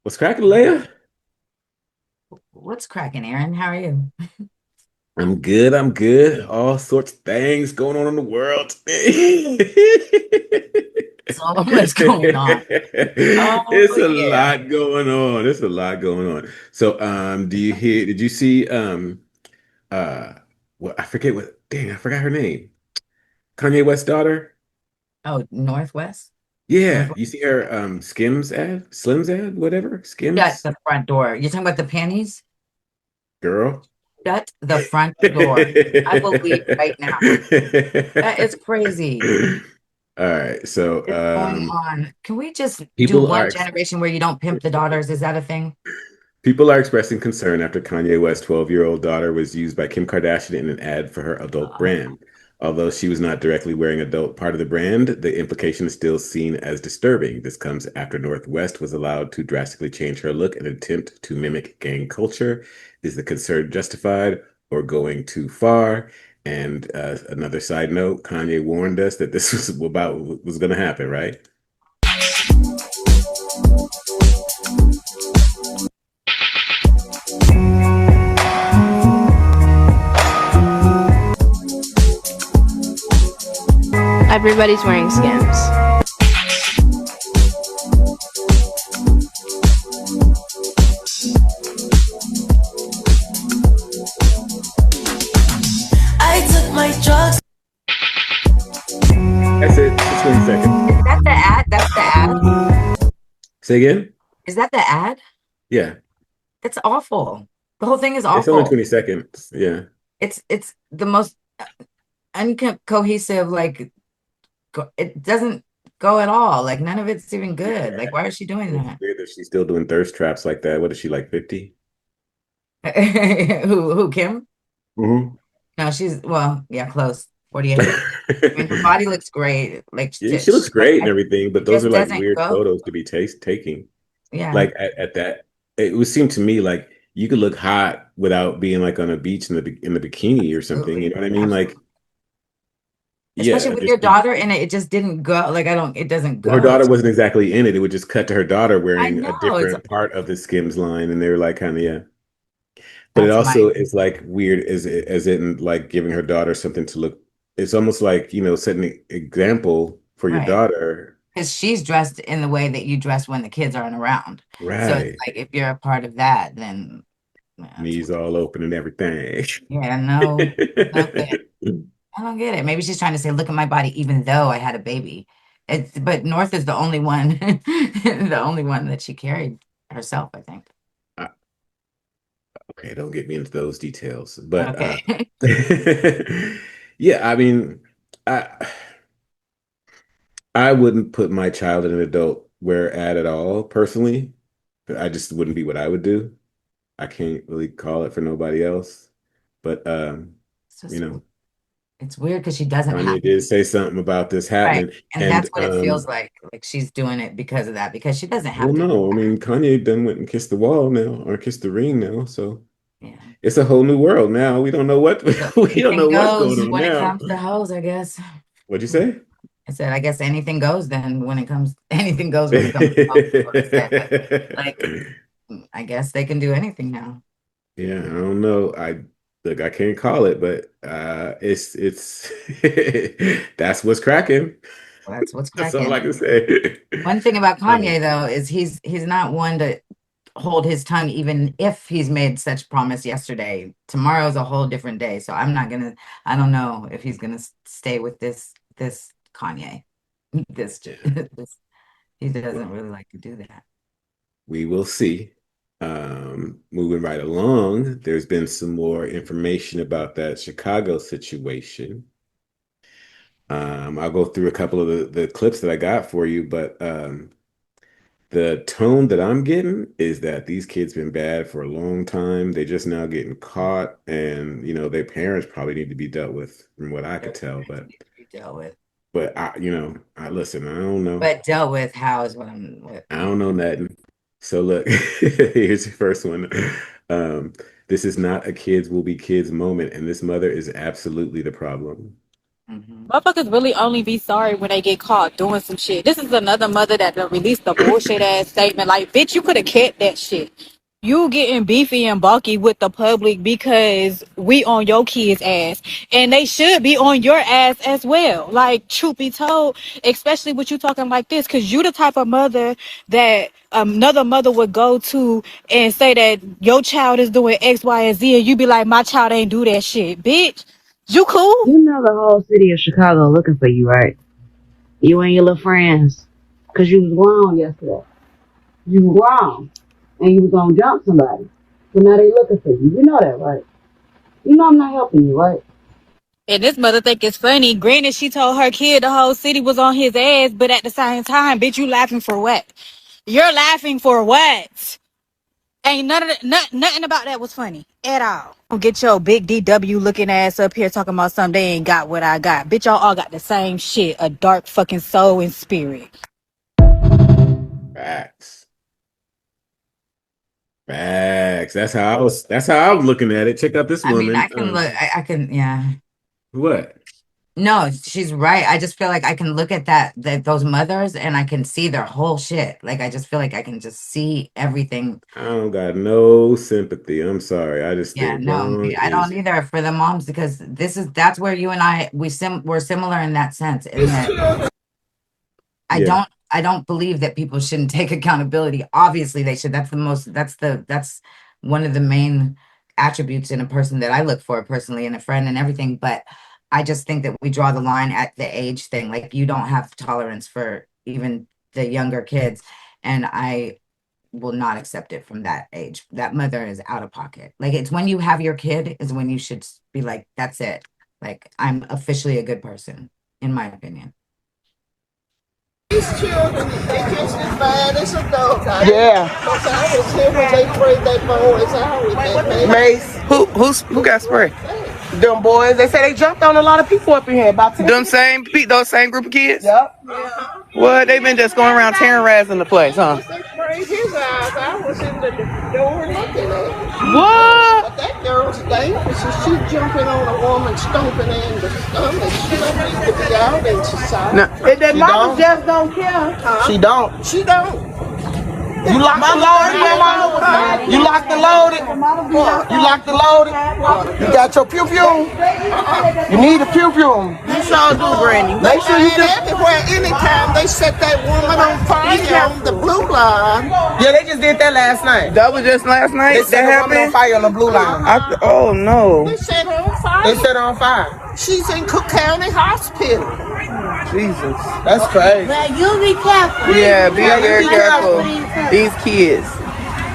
What's cracking, Leah? What's cracking, Aaron? How are you? I'm good. I'm good. All sorts of things going on in the world So much going on. Oh It's a yeah. lot going on. It's a lot going on. So, did you see, uh, I forget I forgot her name. Kanye West's daughter? Oh, Northwest? Yeah. Northwest. You see her, Slim's ad, whatever, Shut Skims the front door. You're talking about the panties? girl. Shut the front door. I will leave right now. That is crazy. All right. So, What's going on? Can we just do people one are ex generation where you don't pimp the daughters? Is that a thing? people are expressing concern after Kanye West's 12-year-old daughter was used by Kim Kardashian in an ad for her adult Uh, brand. Although she was not directly wearing adult part of the brand, the implication is still seen as disturbing. This comes after Northwest was allowed to drastically change her look in an attempt to mimic gang culture. Is the concern justified or going too far? And another side note, Kanye warned us that this was about what was going to happen, right? Everybody's wearing Skims. I took my drugs. That's it. Just 20 seconds. is that the ad? That's the ad? Say again? Is that the ad? Yeah. That's awful. The whole thing is It's only awful. 20 seconds. Yeah. It's the most uncohesive, like it doesn't go at all. Like none of it's even good. Like why is she doing It's that? weird that she's still doing thirst traps like that. What is she, like 50? Who, Kim? Hmm. No, she's well, yeah, close. 48. I mean, her body looks great. Like, Yeah, she looks but great and everything, but it those just are like doesn't weird go. photos to be taking. Yeah, Like at that, it would seem to me like you could look hot without being like on a beach in the bikini or something. You absolutely, know what I mean? Like, absolutely. Especially yeah, with just your daughter, and it just didn't go. Like I don't, it doesn't well, her go. daughter wasn't exactly in it. It would just cut to her daughter I wearing a know it's different part of the Skims line, and they were like, kind of, yeah. But it that's also my is like weird as in like giving her daughter something to look. It's almost like, setting an example for your right daughter. because she's dressed in the way that you dress when the kids aren't around. So it's Right. like if you're a part of that, then that's Knees weird. all open and everything. Yeah, no, no good. I don't get it. Maybe she's trying to say, look at my body, even though I had a baby. But North is the only one, the only one that she carried herself, I think. Uh, Okay, don't get me into those details. But Okay. yeah, I mean, I I wouldn't put my child in an adult wear ad at all, personally. I just wouldn't be what I would do. I can't really call it for nobody else. But It's you just, know, it's weird because she doesn't have Kanye did say something about this right. happening. And And that's what it feels like. Like she's doing it because of that, because she doesn't well, have to do no, I that. mean Kanye done went and kissed the wall now or kissed the ring now. So Yeah. it's a whole new world now. We don't know what So we don't anything know what's going goes on when it now. comes to hoes, I guess. What'd you say? I said, I guess anything goes then when it comes, anything goes when it comes to hoes, is what I said. But like, I guess they can do anything now. Yeah, I don't know. I can't call it, but it's that's what's cracking. Well, that's what's That's all I cracking. can say. One thing about Um, Kanye though is he's not one to hold his tongue even if he's made such promise yesterday. Tomorrow's a whole different day, so I don't know if he's gonna stay with this Kanye. This this he doesn't well, really like to do that. we will see. Moving right along, there's been some more information about that Chicago situation. I'll go through a couple of the clips that I got for you, but the tone that I'm getting is that these kids been bad for a long time. They just now getting caught, and their parents probably need to be dealt with, from what I Their could tell. parents But need to be dealt with. I listen. I don't know. But dealt with how is what I'm with. I don't know nothing. So look, here's the first one. This is not a kids will be kids moment, and this mother is absolutely the problem. Motherfuckers really only be sorry when they get caught doing some shit. This is another mother that done released a bullshit ass statement. Like, bitch, you could have kept that shit. You getting beefy and bulky with the public because we on your kids' ass. And they should be on your ass as well. Like, truth be told, especially with you talking like this, because you the type of mother that another mother would go to and say that your child is doing X, Y, and Z, and you be like, my child ain't do that shit. Bitch, you cool? You know the whole city of Chicago looking for you, right? You and your little friends. Because you was grown yesterday. You was grown. And you was going to jump somebody. So now they looking for you. You know that, right? You know I'm not helping you, right? And this mother think it's funny. Granted, she told her kid the whole city was on his ass, but at the same time, bitch, you laughing for what? You're laughing for what? Ain't nothing about that was funny at all. Don't get your big DW looking ass up here talking about something they ain't got what I got. Bitch, y'all all got the same shit. A dark fucking soul and spirit. Facts. Facts. That's how I was looking at it. Check out this I mean, woman. I can look. I can. Yeah. What? No, she's right. I just feel like I can look at those mothers and I can see their whole shit. Like I just feel like I can just see everything. I don't got no sympathy. I'm sorry. I just Yeah, think no, wrong I don't is either for the moms because that's where you and I we're similar in that sense. In that yeah. I don't believe that people shouldn't take accountability. Obviously they should. That's one of the main attributes in a person that I look for personally in a friend and everything. But I just think that we draw the line at the age thing. Like you don't have tolerance for even the younger kids. And I will not accept it from that age. That mother is out of pocket. Like it's when you have your kid is when you should be like, that's it. Like I'm officially a good person, in my opinion. These children, they just as bad as adults. Yeah. Because I was here when they sprayed their boys out with that Mace. Who got sprayed? Them boys. They say they jumped on a lot of people up in here. About those same group of kids? Yep. Well, they been just going around terrorizing the place, huh? They sprayed his eyes. I was in the door looking at it. What? But that girl's dangerous. And she jumping on a woman, stomping her in the stomach. She don't need to be out in society. No, And their mamas just don't care. she don't. She don't. You locked and loaded, mama? You locked and loaded? You locked and loaded? You got your pew-pew? You need a pew-pew. You sure do, Granny. Make sure you And everywhere, anytime they set that woman on fire on the blue line. Yeah, they just did that last night. That was just last night? They set a woman on fire on the blue line. Oh, no. They set her on fire. They set her on fire. She's in Cook County Hospital. Jesus. That's crazy. But you be careful. Yeah, be very careful. These kids,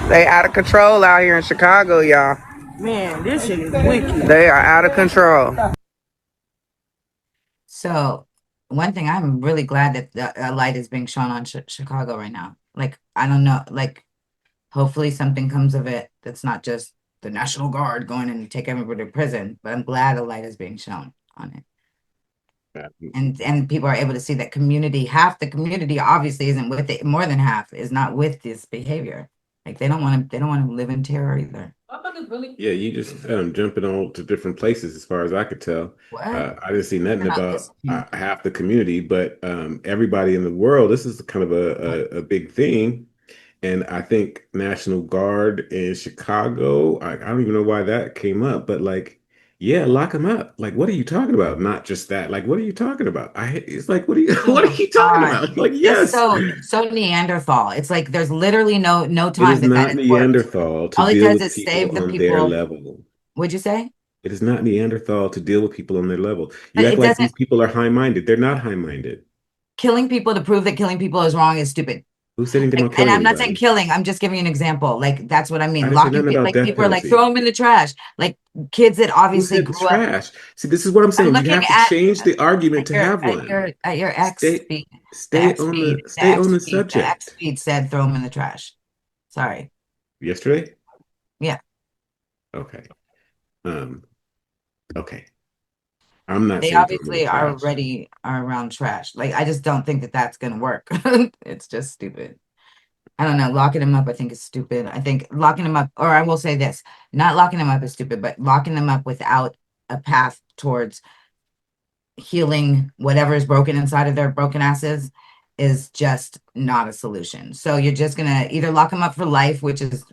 they out of control out here in Chicago, y'all. Man, this shit is wicked. They are out of control. So one thing I'm really glad that the light is being shown on Chicago right now. Like, I don't know, like hopefully something comes of it that's not just the National Guard going and take everybody to prison, but I'm glad a light is being shown on it. And people are able to see that half the community obviously isn't with it. More than half is not with this behavior. Like they don't want to live in terror either. Yeah, you just jumping on to different places as far as I could tell. What? I didn't see nothing You're not about listening. half the community, but everybody in the world, this is kind of a big thing. And I think National Guard in Chicago, I don't even know why that came up, but like, yeah, lock them up. Like, what are you talking about? Not just that. Like, what are you talking about? It's like, what are you Oh what are my you talking God. about? Like, That's yes. so Neanderthal. It's like there's literally no It time is that not has worked. Neanderthal to All it deal does with is save people the on their people. level. What'd you say? It is not Neanderthal to deal with people on their level. But You act it like these doesn't. people are high-minded. They're not high-minded. Killing people to prove that killing people is wrong is stupid. Who said anything Like, about and killing I'm not saying anybody? killing. I'm just giving you an example. Like that's what I I mean. didn't say Locking nothing people. about Like death people are like penalty. throw them in the trash. Like kids that Who obviously said grew up. trash? See, this is what I'm I'm saying. You looking have to at change the argument to have at one. your X Stay feed. The stay X on feed. the The stay X on the feed. The X subject. feed said throw them in the trash. Sorry. Yesterday? Yeah. Okay. Um, okay. I'm not They saying throw them in the obviously trash. already are around trash. Like I just don't think that that's gonna work. It's just stupid. I don't know. Locking them up, I think is stupid. I think locking them up, or I will say this, not locking them up is stupid, but locking them up without a path towards healing whatever is broken inside of their broken asses is just not a solution. So you're just gonna either lock them up for life, which is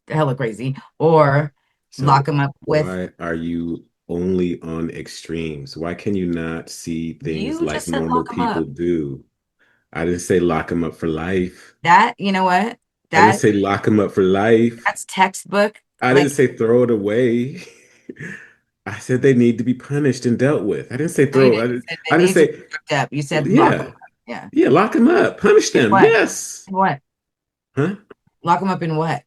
hella crazy, or lock So them up with. why are you only on extremes? Why can you not see things You like just said normal lock them people up. do? I didn't say lock them up for life. That, you know what? I didn't That say lock them up for life. that's textbook. I didn't Like, say throw it away. I said they need to be punished and dealt with. I didn't say no, you throw. didn't. You said I they didn't need to say, be locked up. You said lock them yeah, up. Yeah. yeah, lock them up, punish In them. what? Yes. In what? Huh? Lock them up in what?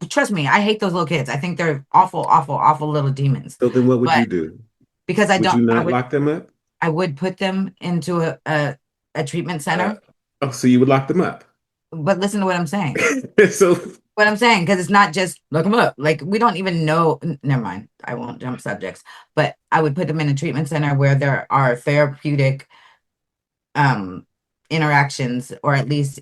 Trust me, I hate those little kids. I think they're awful, awful, awful little demons. So then what would But you do? because Would you not lock them up? I would put them into a treatment Uh, center. oh, so you would lock them up. But listen to what I'm saying. So What I'm saying, because it's not just look them up. Like we don't even know. Never mind. I won't jump subjects. But I would put them in a treatment center where there are therapeutic um interactions or at least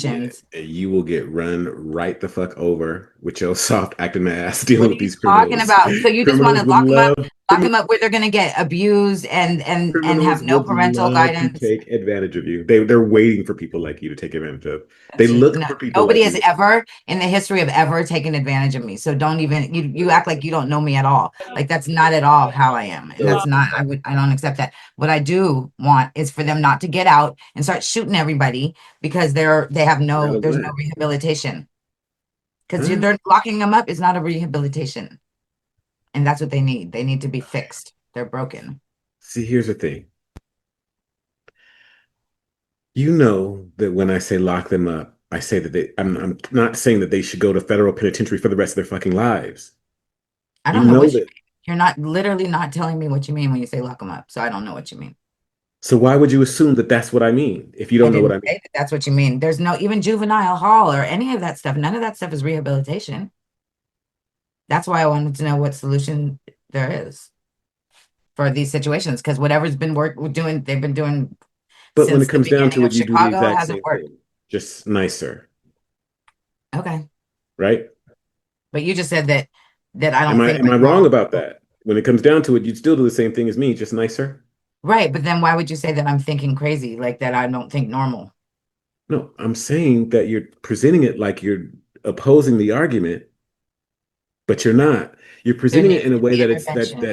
yeah, interventions. you will get run right the fuck over with your soft acting ass dealing What are with you these talking criminals. about? So you just want Criminals to would love lock them up where they're going to get abused and have criminals no would parental love to guidance. take advantage of you. They're waiting for people like you to take advantage of. They look No, for people nobody like has you. ever in the history of ever taken advantage of me. So don't even you act like you don't know me at all. Like that's not at all how I am. And that's So not I don't accept that. What I do want is for them not to get out and start shooting everybody because they have not a there's no what? rehabilitation. Because Huh? they're locking them up is not a rehabilitation. And that's what they need. They need to be fixed. They're broken. See, here's the thing. You know that when I say lock them up, I say that I'm not saying that they should go to federal penitentiary for the rest of their fucking lives. I You don't know know what you that. mean. You're not literally not telling me what you mean when you say lock them up. So I don't know what you mean. So why would you assume that that's what I mean if you I don't know what didn't I mean? say that that's what you mean. There's no even juvenile hall or any of that stuff. None of that stuff is rehabilitation. That's why I wanted to know what solution there is for these situations. Because whatever's been doing, they've been doing But when it since the comes down beginning to of it, you do the Chicago exact hasn't same worked. thing, just nicer, Okay. right? But you just said that I Am don't I think am like I wrong normal about people. that? When it comes down to it, you'd still do the same thing as me, just nicer. Right. But then why would you say that I'm thinking crazy, like that I don't think normal? No, I'm saying that you're presenting it like you're opposing the argument, but you're not. You're There presenting it needs in a to way be that it's intervention.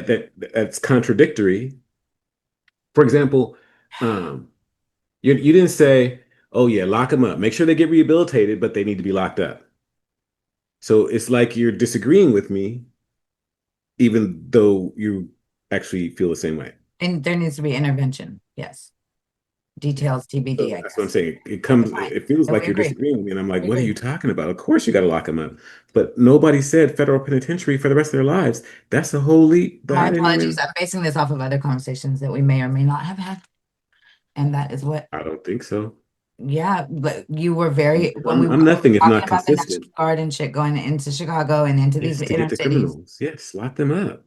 that's contradictory. For example, um, you didn't say, "Oh yeah, lock them up. Make sure they get rehabilitated, but they need to be locked up." So it's like you're disagreeing with me, even though you actually feel the same way. And there needs to be intervention. Yes. Details TBD, So I that's what I'm guess. saying. It Okay, comes, fine. it feels So like we you're agree. disagreeing with me. And I'm like, We what are agree. you talking about? Of course you got to lock them up. But nobody said federal penitentiary for the rest of their lives. That's a whole leap that My I didn't apologies. even, I'm basing this off of other conversations that we may or may not have had. And that is what, I don't think so. yeah, but you were very, when we I'm were nothing if talking not about the consistent. National Guard and shit going into Chicago and into these Yes, to get inner the cities. criminals. Yes, lock them up.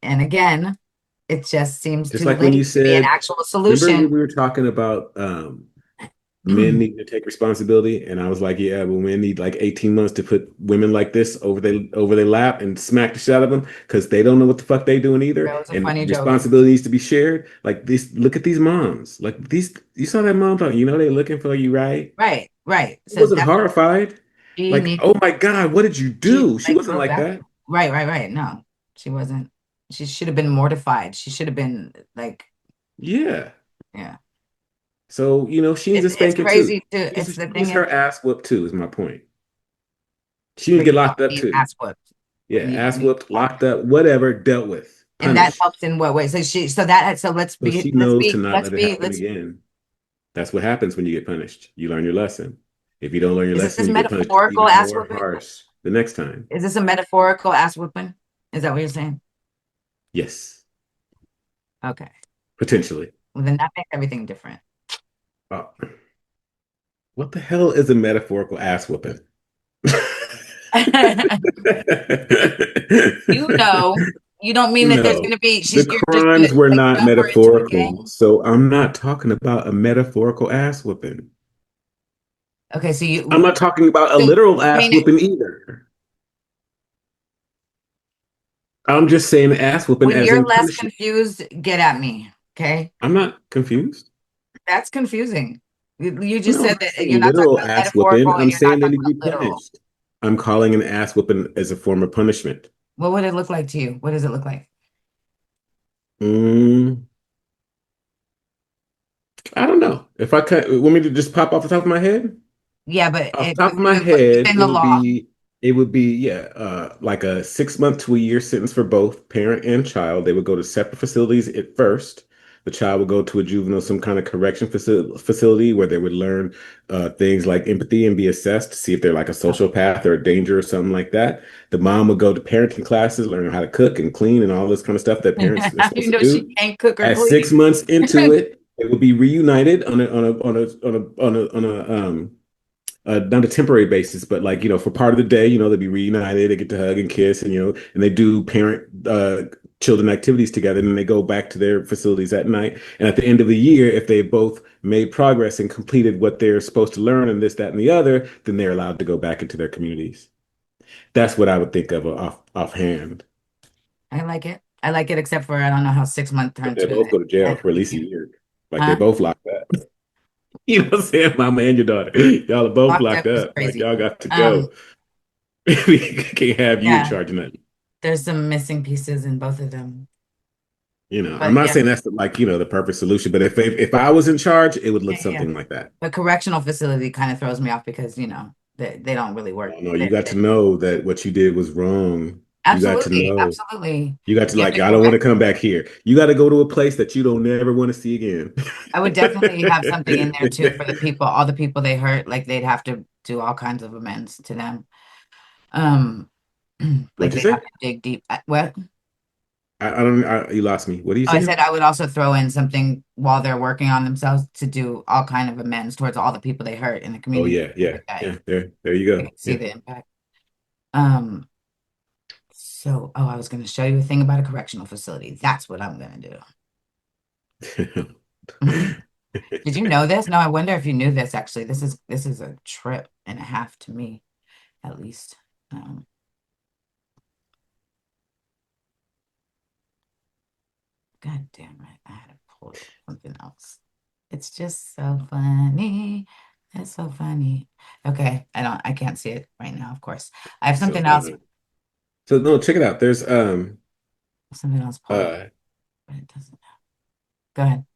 And again, it just seems Just too like when you late to be an said, actual remember when solution. we were talking about men need to take responsibility, and I was like, yeah, but men need like 18 months to put women like this over their lap and smack the shit out of them because they don't know what the fuck they doing either, That was a and funny joke. responsibility needs to be shared. Like this, look at these moms. Like these, you saw that mom talk, you know they looking for you, right? Right, right. She So wasn't that's what horrified. she Like, needs. oh my God, what did you She do? She like wasn't go like back. that. Right, right, right. No, she wasn't. She should have been mortified. She should have been like, Yeah. yeah. So, she needs a It's spanking too. crazy too. It's She the needs thing is her ass whooped too, is my point. She needs for to get you locked up being too. ass whooped. Yeah, You ass need whooped, that. locked up, whatever, dealt with, And that punished. helps in what way? So So she let's knows to be not let's let it be happen let's again. That's what happens when you get punished. You learn your lesson. If you don't learn your is lesson, this you get punished metaphorical even ass more whooping? harsh the next time. Is this a metaphorical ass whooping? Is that what you're saying? Yes, Okay. potentially. Well, then that makes everything different. Oh, what the hell is a metaphorical ass whooping? You know, you don't mean that there's No, gonna be the you're just gonna crimes were like not jump her into a metaphorical. game. So I'm not talking about a metaphorical ass whooping. Okay, I'm not talking about a so literal you ass mean it whooping either. I'm just saying ass whooping When as you're in less punishment. confused, get at me. Okay? I'm not confused. That's confusing. You just No, I'm said not that saying you're not talking literal about ass metaphorical whooping. and I'm you're not saying they talking need to be about literal. punished. I'm calling an ass whooping as a form of punishment. What would it look like to you? What does it look like? Mm, I don't know. If I could, want me to just pop off the top of my head? Yeah, but Off the top of my head, within the law. it would be yeah, like a 6 month to a year sentence for both parent and child. They would go to separate facilities at first. The child would go to a juvenile, some kind of correction facility where they would learn things like empathy and be assessed to see if they're like a sociopath or a danger or something like that. The mom would go to parenting classes, learn how to cook and clean and all this kind of stuff that parents are How do supposed you to know she do. can't cook or At clean? 6 months into it, they would be reunited on a not a temporary basis, but like, for part of the day, they'd be reunited, they get to hug and kiss and, and they do parent children activities together and then they go back to their facilities at night. And at the end of the year, if they both made progress and completed what they're supposed to learn and this, that, and the other, then they're allowed to go back into their communities. That's what I would think of offhand. I like it. I like it, except for I don't know how 6 months But turned they to both go to jail an for at least a year. year. Like they Huh? both locked up. You know what I'm saying? Mama and your daughter. Y'all are both Locked up locked is up. Like crazy. y'all got to go. We can't have you in Yeah, charge of nothing. there's some missing pieces in both of them. I'm But not yeah, saying that's the perfect solution, but if I was in charge, it would look yeah, yeah. something like that. But correctional facility kind of throws me off because, they don't really work. Oh, no, you got to know that what you did was wrong. You got to Absolutely, know. absolutely. You got to You have like, to I don't want to correct. come back here. You got to go to a place that you don't never want to see again. I would definitely have something in there too for the people, all the people they hurt, like they'd have to do all kinds of amends to them. Um, like What'd you they'd have say? to dig deep. What? I don't. You lost me. What do you Oh, I say? said I would also throw in something while they're working on themselves to do all kind of amends towards all the people they hurt in the Oh community. yeah, yeah, Like that, yeah. There you I go. can see Yeah. the impact. Um, I was going to show you a thing about a correctional facility. That's what I'm going to do. Did you know this? No, I wonder if you knew this actually. This is a trip and a half to me, at least. Um, God damn it. I had to pull up something else. It's just so funny. It's so funny. Okay, I can't see it right now, of course. I have So something else, so no, check it out. There's pulled up, uh but it doesn't. Go ahead.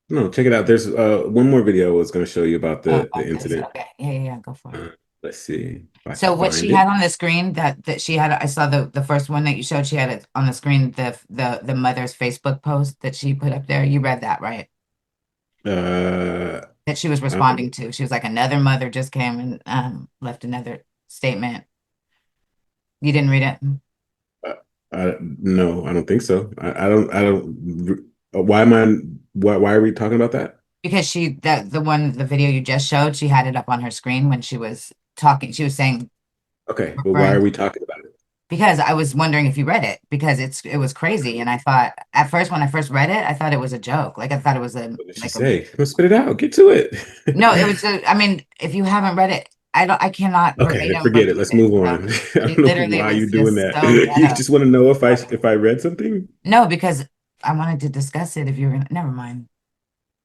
no, check it out. There's one more video I was going to show you about Oh, the about this. incident. Okay. Yeah, yeah, yeah, go for it. Let's see if I can So what she find had it. on the screen that she had, I saw the first one that you showed, she had it on the screen, the mother's Facebook post that she put up there. You read that, right? Uh, That she was I, responding to. She was like, another mother just came and left another statement. You didn't read it? no, I don't think so. Why am I? Why are we talking about that? Because the video you just showed, she had it up on her screen when she was talking. She was saying, Okay, but why referring are to, we talking about it? because I was wondering if you read it because it was crazy. And I thought at first, when I first read it, I thought it was a joke. Like I thought it was What did she like a, say? Let's spit it out. Get to it. no, it was, I mean, if you haven't read it, I cannot Okay, then verbatim forget it. repeat Let's it. move So on. I don't it know literally why was you're doing just that. so You ghetto. just want to know if I read something? No, because I wanted to discuss it if you were gonna, never mind.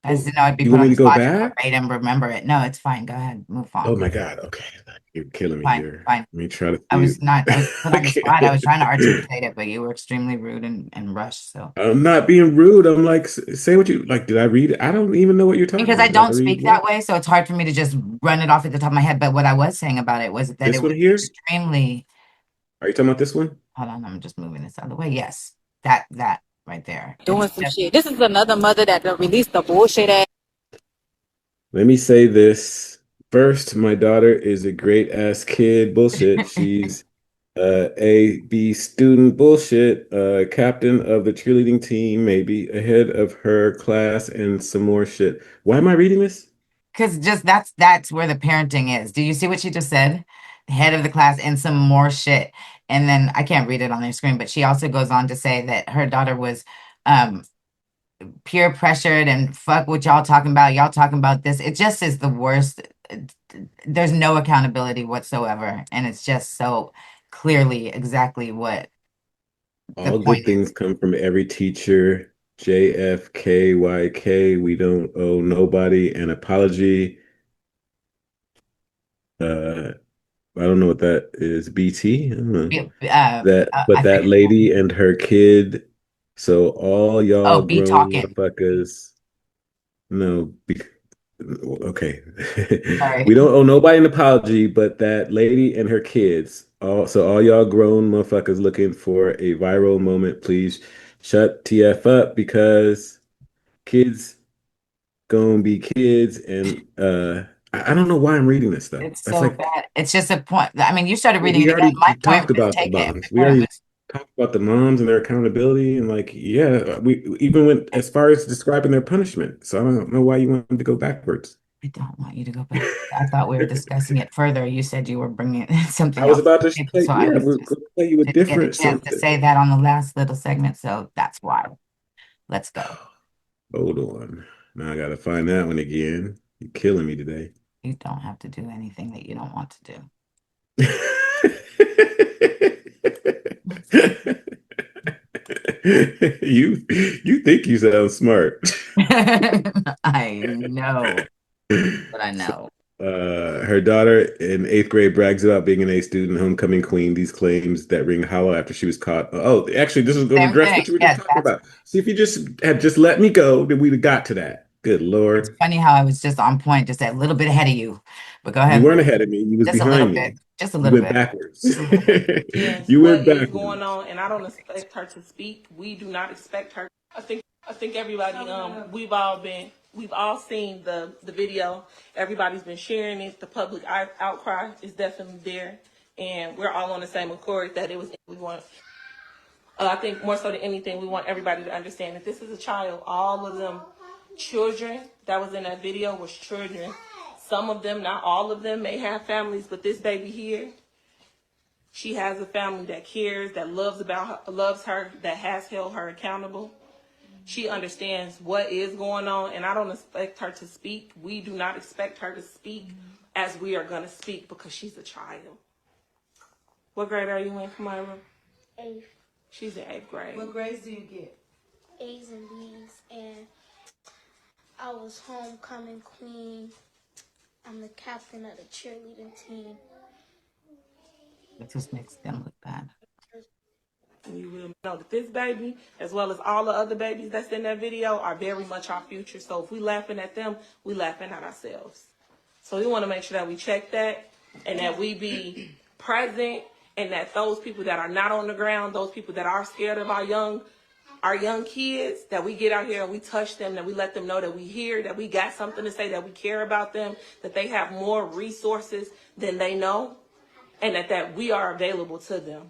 I just Well, didn't know I'd be you put want on me the to go spot to back? verbatim remember it. No, it's fine. Go ahead. Move Oh on. my God. Okay. You're killing me Fine, here. fine. Let me try to I see was not, I was put on the spot. I was it. trying to articulate it, but you were extremely rude and rushed. So I'm not being rude. I'm like, say what you like. Did I read it? I don't even know what you're talking because I about. Did I don't read speak what? that way, so it's hard for me to just run it off at the top of my head. But what I was saying about it was that This it one was here? extremely, Are you talking about this one? hold on, I'm just moving this out of the way. Yes, that right there. doing some shit. This is another mother that done released the bullshit ass. Let me say this. First, my daughter is a great ass kid. Bullshit. She's A B student. Bullshit. Captain of the cheerleading team, maybe ahead of her class, and some more shit. Why am I reading this? Because just that's where the parenting is. Do you see what she just said? Head of the class and some more shit. And then I can't read it on their screen, but she also goes on to say that her daughter was um peer pressured and fuck what y'all talking about. Y'all talking about this. It just is the worst. There's no accountability whatsoever. And it's just so clearly exactly what the All point good things come from every teacher. JFKYK, we don't owe nobody an apology. Uh, I don't know what that is. BT? I don't know. is, But I that forget. lady and her kid. So all y'all Oh, be grown talking. motherfuckers. No, okay. Sorry. We don't owe nobody an apology, but that lady and her kids. All y'all grown motherfuckers looking for a viral moment, please shut TF up because kids gonna be kids, and I don't know why I'm reading this though. It's That's so like bad. It's just a point. I mean, you started reading we it again. already My point talked was about the taken. moms. My We point already was, talked about the moms and their accountability, and like, yeah, we even went as far as describing their punishment. So I don't know why you wanted to go backwards. I don't want you to go back. I thought we were discussing it further. You said you were bringing I something was else to about the to table. play, So I yeah, was we're just gonna play you a didn't get a different chance to something. say that on the last little segment. So that's why. Let's go. Hold on. Now I gotta find that one again. You're killing me today. You don't have to do anything that you don't want to do. You think you sound smart. I know, but I So, know. her daughter in eighth grade brags about being an A student, homecoming queen. These claims that ring hollow after she was caught. Oh, actually, this is going to Same address thing. what you were just Yes, talking that's about. See, if you just had just let me go, then we'd have got to that. Good it's Lord. funny how I was just on point, just a little bit ahead of you. But go You ahead. weren't ahead of me. You was Just a little behind bit. me. Just a You little went bit. backwards. Just a little bit. Yes, You what went is going backwards. on, and I don't expect her to speak. We do not expect her. I think everybody we've all seen the video. Everybody's been sharing it. The public outcry is definitely there, and we're all on the same accord that it was we want. I think more so than anything, we want everybody to understand that this is a child. All of them children that was in that video was children. Some of them, not all of them, may have families, but this baby here, she has a family that cares, that loves her, that has held her accountable. She understands what is going on, and I don't expect her to speak. We do not expect her to speak as we are going to speak because she's a child. What grade are you in, Kamira? Eighth. She's in eighth grade. What grades do you get? A's and B's, and I was homecoming queen. I'm the captain of the cheerleading team. It just makes them look bad. You will know that this baby, as well as all the other babies that's in that video, are very much our future. So if we laughing at them, we laughing at ourselves. So we want to make sure that we check that and that we be present and that those people that are not on the ground, those people that are scared of our young kids, that we get out here and we touch them, that we let them know that we here, that we got something to say, that we care about them, that they have more resources than they know, and that we are available to them.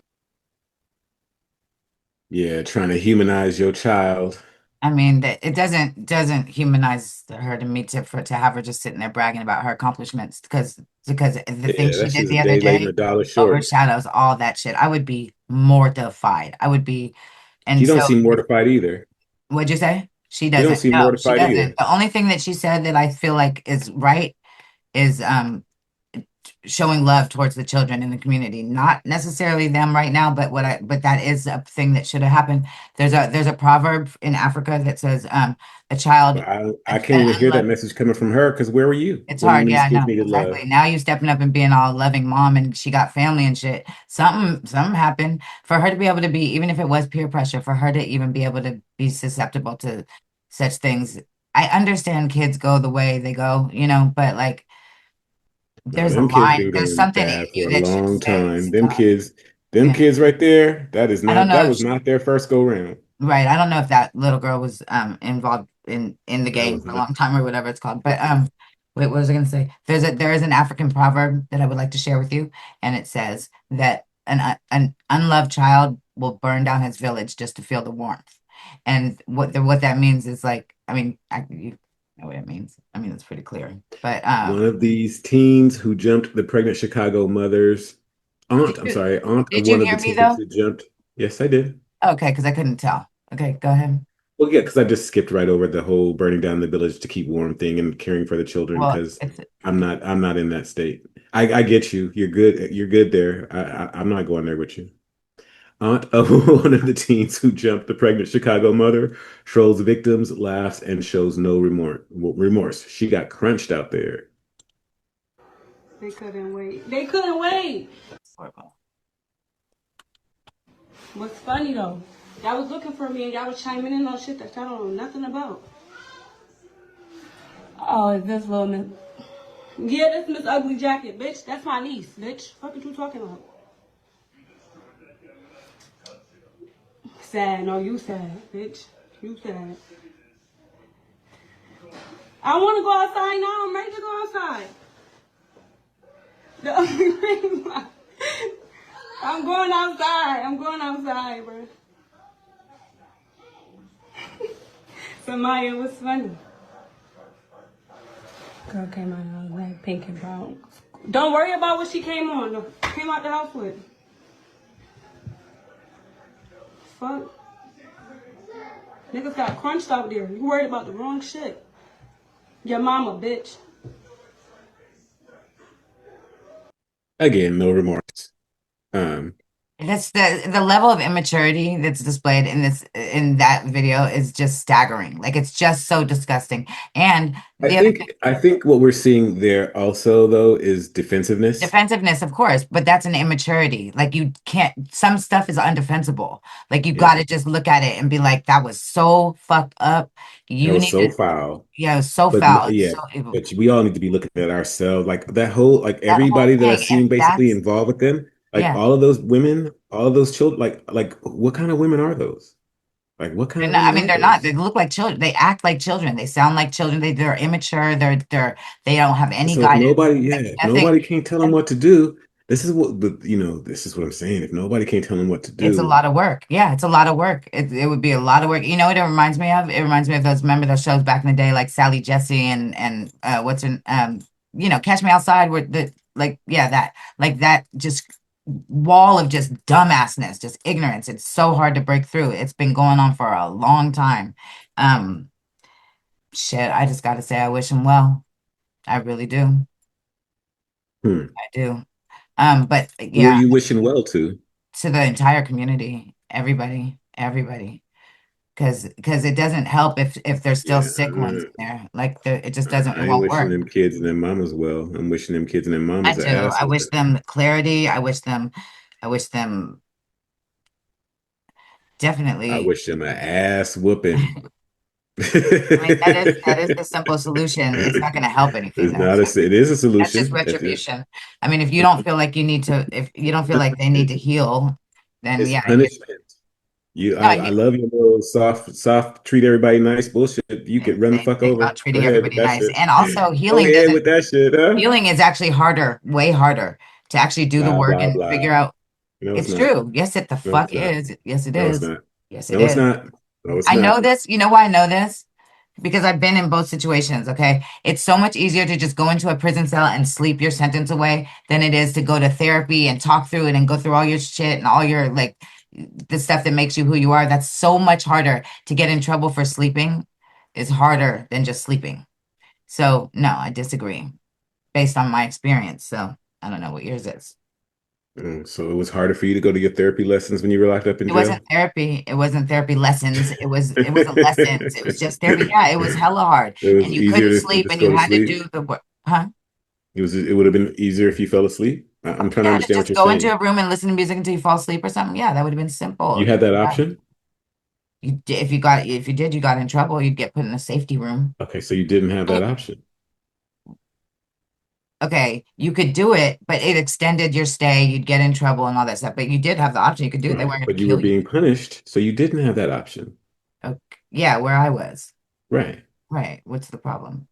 Yeah, trying to humanize your child. I mean, it doesn't humanize her to me to have her just sitting there bragging about her accomplishments because the thing Yeah, she that's did just a the other day late and day a dollar short. overshadows all that shit. I would be mortified. I would be, She and don't so seem mortified either. what'd you say? She She don't doesn't. seem No, she mortified doesn't. either. The only thing that she said that I feel like is right is showing love towards the children in the community, not necessarily them right now, but that is a thing that should have happened. There's a proverb in Africa that says a child But I an can't even hear that unloved. message coming from her because where were you It's when hard, yeah, these I kids know needed exactly. love? Now you stepping up and being all loving mom, and she got family and shit. Something happened for her to be able to be, even if it was peer pressure, for her to even be able to be susceptible to such things. I understand kids go the way they go, but like No, there's a them kids line, been there's going something in bad you for a that should long say time. stop. Them Yeah. kids right there, I don't know that if was not their first go round. right. I don't know if that little girl was involved in the That gang was for a not. long time or whatever it's called. But wait, what was I gonna say? There is an African proverb that I would like to share with you, and it says that an unloved child will burn down his village just to feel the warmth. And what that means is like, I mean, you know what it means. I mean, it's pretty clear. But One of these teens who jumped the pregnant Chicago mother's did aunt, I'm you sorry, aunt of did you one of the hear me teens though? who jumped. Yes, I did. Okay, because I couldn't tell. Okay, go ahead. Well, yeah, because I just skipped right over the whole burning down the village to keep warm thing and caring for the children Well, because it's I'm not in that state. I get you. You're good. You're good there. I'm not going there with you. Aunt of one of the teens who jumped the pregnant Chicago mother trolls victims, laughs, and shows no remorse. She got crunched out there. They couldn't wait. They couldn't wait. What's funny though? Y'all was looking for me and y'all was chiming in on shit that y'all don't know nothing about. Oh, is this little Miss? Yeah, this Miss Ugly Jacket, bitch. That's my niece, bitch. What are you talking about? Sad. No, you sad, bitch. You sad. I want to go outside now. I'm ready to go outside. The ugly green. I'm going outside. I'm going outside, bro. Samaya, what's funny? Girl came out of like pink and brown. Don't worry about what she came on. Though. Came out the house with. Fuck. Niggas got crunched out there. You worried about the wrong shit. Your mama, bitch. Again, no remorse. That's the level of immaturity that's displayed in that video is just staggering. Like it's just so disgusting. And I think what we're seeing there also though is defensiveness. Defensiveness, of course, but that's an immaturity. Like you can't. Some stuff is undefensible. Like you got to just look at it and be like, "That was so fucked up." It was so foul. Yeah, it was so But foul. yeah, So but we all need to be looking at ourselves. Like that whole, like everybody that I've seen basically involved with them, like all of those women, all of those children, like what kind of women are those? Like what kind of women? I mean, they're not. They look like children. They act like children. They sound like children. They're immature. They don't have any So guidance. if nobody can't tell them what to do, this is what this is what I'm saying. If nobody can't tell them what to do, it's a lot of work. Yeah, it's a lot of work. It would be a lot of work. You know what it reminds me of? It reminds me of those shows back in the day, like Sally Jesse and what's in Catch Me Outside, where that just wall of just dumbassness, just ignorance. It's so hard to break through. It's been going on for a long time. Shit, I just gotta say I wish him well. I really do. I do. But who are you wishing well to? To the entire community, everybody, because it doesn't help if there's still sick ones in there. Like it just doesn't. It won't work. I'm wishing them kids and their mamas well. I'm wishing them kids and their mamas. I do. I wish them clarity. I wish them definitely. I wish them an ass whooping. I mean, that is the simple solution. It's not going to help anything. It is a solution. That's just retribution. I mean, if you don't feel like you need to, if you don't feel like they need to heal, then it's punishment. I love your little soft, treat everybody nice bullshit. You can run the fuck over. About treating everybody nice, and also healing. With that shit, huh? Healing is actually harder, way harder to actually do the work and figure out. No, it's true. Yes, it the fuck is. Yes, it is. Yes, it is. It's not. No, it's I not. know this. You know why I know this? Because I've been in both situations, okay? It's so much easier to just go into a prison cell and sleep your sentence away than it is to go to therapy and talk through it and go through all your shit and all your, like, the stuff that makes you who you are. That's so much harder. To get in trouble for sleeping is harder than just sleeping. So, no, I disagree based on my experience. So, I don't know what yours is. So it was harder for you to go to your therapy lessons when you were locked up in jail? It wasn't therapy. It wasn't therapy lessons. It wasn't lessons. It was just therapy. Yeah, it was hella hard. And you couldn't sleep and you had to do the work. Huh? It would have been easier if you fell asleep? I'm trying to understand what you're saying. Just go into a room and listen to music until you fall asleep or something. Yeah, that would have been simple. You had that option? If you got in trouble, you'd get put in a safety room. Okay, so you didn't have that option. Okay, you could do it, but it extended your stay. You'd get in trouble and all that stuff. But you did have the option. You could do it. They weren't going to kill you. But you were being punished, so you didn't have that option. Okay. Yeah, where I was. Right. Right. What's the problem?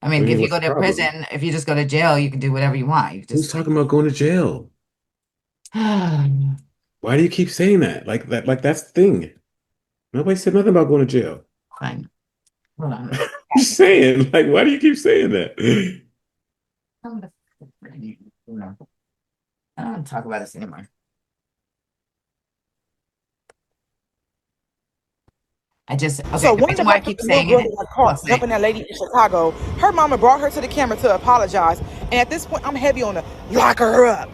I mean, if you go to prison, if you just go to jail, you can do whatever you want. You just Who's talking about going to jail? Why do you keep saying that? Like that's the thing. Nobody said nothing about going to jail. Fine. Hold on. I'm just saying, like, why do you keep saying that? I don't want to talk about this anymore. So one time I keep saying it. Helping that lady in Chicago. Her mama brought her to the camera to apologize, and at this point, I'm heavy on the lock her up.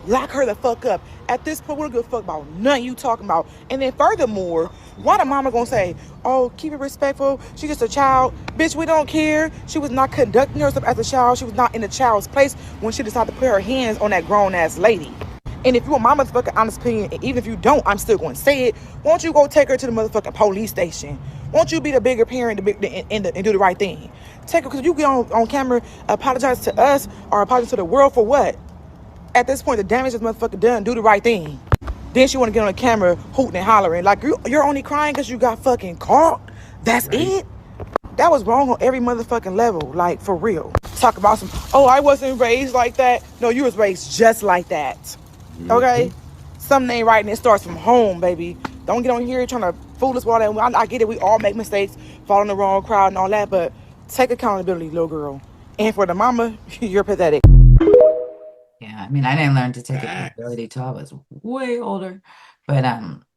Lock her the fuck up. At this point, we don't give a fuck about nothing you talking about. And then furthermore, why the mama gonna say, oh, keep it respectful, she's just a child. Bitch, we don't care. She was not conducting herself as a child. She was not in the child's place when she decided to put her hands on that grown-ass lady. And if you want my motherfucking honest opinion, and even if you don't, I'm still going to say it. Won't you go take her to the motherfucking police station? Won't you be the bigger parent and do the right thing? Take her, because you get on camera, apologize to us or apologize to the world for what? At this point, the damage is motherfucking done. Do the right thing. Then she want to get on the camera hooting and hollering. Like, you're only crying because you got fucking caught? That's it? That was wrong on every motherfucking level. Like, for real. Talk about some, oh, I wasn't raised like that. No, you was raised just like that. Okay? Something ain't right, and it starts from home, baby. Don't get on here trying to fool us with all that. I get it. We all make mistakes, fall in the wrong crowd and all that, but take accountability, little girl. And for the mama, you're pathetic. Yeah, I mean, I didn't learn to take accountability till I was way older. But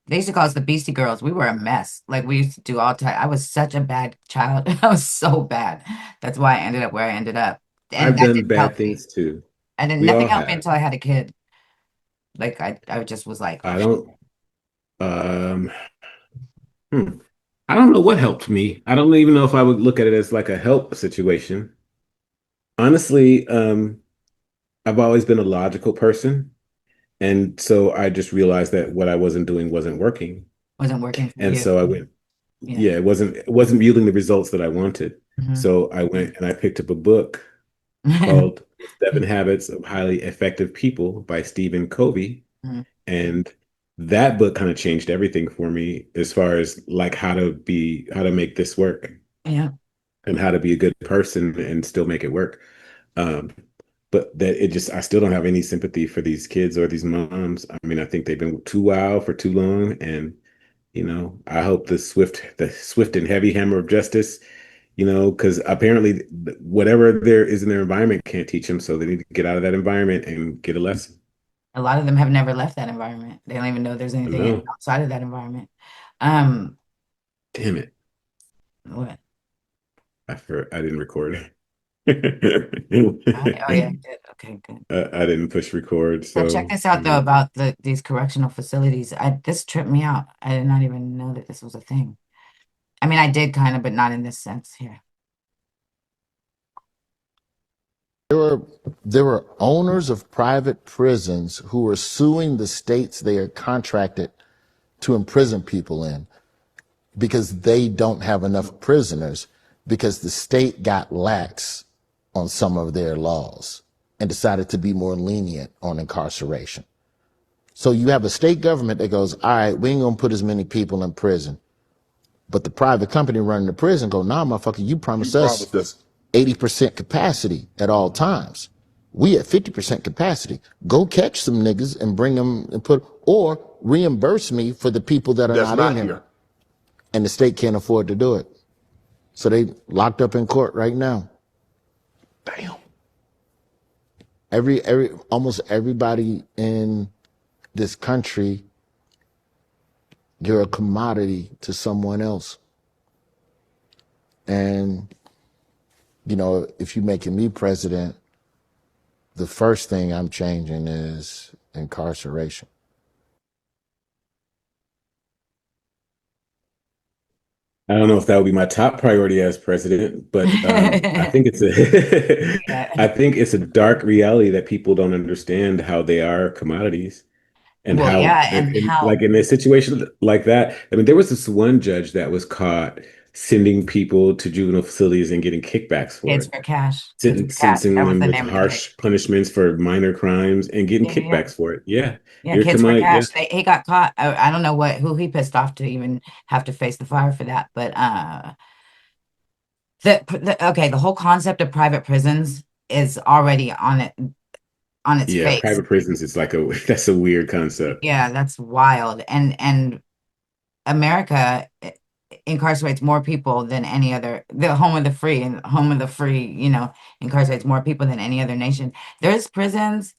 they used to call us the Beastie Girls. We were a mess. Like, we used to do all the time. I was such a bad child. I was so bad. That's why I ended up where I ended up. And I've that done didn't bad help me. things too. And We all nothing helped me have. until I had a kid. Like, I just was like, I don't I don't know what helped me. I don't even know if I would look at it as like a help situation. Honestly, I've always been a logical person. And so I just realized that what I wasn't doing wasn't working. wasn't working for And you. so I went, Yeah. yeah, it wasn't yielding the results that I wanted. Mhm. So I went and I picked up a book called Seven Habits of Highly Effective People by Stephen Covey. Mhm. And that book kind of changed everything for me as far as like how to make this work Yeah. and how to be a good person and still make it work. Um, but that it just, I still don't have any sympathy for these kids or these moms. I mean, I think they've been too wild for too long. And, I hope the swift and heavy hammer of justice, because apparently whatever there is in their environment can't teach them. So they need to get out of that environment and get a lesson. A lot of them have never left that environment. They don't even know there's anything No, outside of that environment. Um, damn it. what? I didn't record. Oh yeah, you did. Okay, good. I didn't push record, So check so this out though about these correctional facilities. This tripped me out. I did not even know that this was a thing. I mean, I did kind of, but not in this sense here. There were owners of private prisons who were suing the states they are contracted to imprison people in because they don't have enough prisoners because the state got lax on some of their laws and decided to be more lenient on incarceration. So you have a state government that goes, all right, we ain't gonna put as many people in prison. But the private company running the prison go, nah, motherfucker, you promised us 80% capacity at all times. We at 50% capacity. Go catch some niggas and bring them and or reimburse me for the people that are not in here. And the state can't afford to do it. So they locked up in court right now. Damn. Almost everybody in this country, you're a commodity to someone else. And, if you're making me president, the first thing I'm changing is incarceration. I don't know if that would be my top priority as president, but I think it's a dark reality that people don't understand how they are commodities and Well, how, yeah, and how like in a situation like that. I mean, there was this one judge that was caught sending people to juvenile facilities and getting kickbacks for kids it, for cash. Kids for cash. sentencing That was them the with name of the case. harsh punishments for minor crimes and getting Yeah, yeah. kickbacks for it. Yeah, Yeah, you're kids for commodity. Yeah. cash. He got caught. I don't know who he pissed off to even have to face the fire for that. But the whole concept of private prisons is already on its Yeah, face. private prisons is like that's a weird concept. Yeah, that's wild. And America incarcerates more people than any other, the home of the free, and home of the free, incarcerates more people than any other nation. There's prisons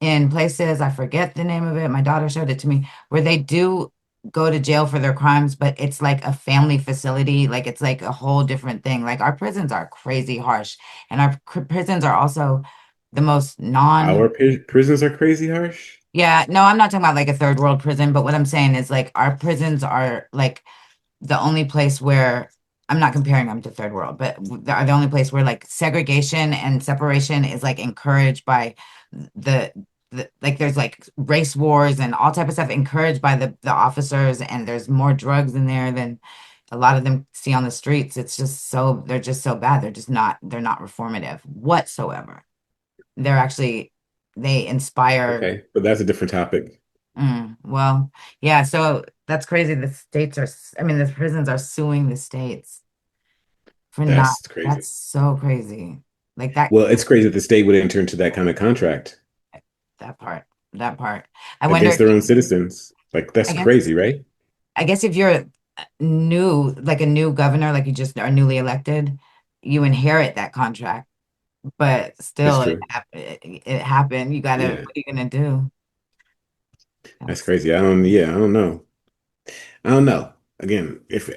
in places, I forget the name of it. My daughter showed it to me, where they do go to jail for their crimes, but it's like a family facility. Like it's like a whole different thing. Like our prisons are crazy harsh, and our prisons are also the most non. Our prisons are crazy harsh. Yeah, no, I'm not talking about like a third world prison, but what I'm saying is like our prisons are like the only place where I'm not comparing them to third world, but are the only place where like segregation and separation is like encouraged by the, like there's like race wars and all type of stuff encouraged by the officers, and there's more drugs in there than a lot of them see on the streets. It's just so they're just so bad. They're not reformative whatsoever. They're actually they inspire. Okay, but that's a different topic. Well, yeah, so that's crazy. The states are, I mean, the prisons are suing the states for not, That's crazy. that's so crazy. Like that, Well, it's crazy that the state would enter into that kind of contract that part. I wonder against if their own citizens. Like, that's I guess, crazy, right? I guess if you're new, like a new governor, like you just are newly elected, you inherit that contract, but That's still true. it happened. You gotta, Yeah, what are you gonna do? that's crazy. I don't know. I don't know. Again, if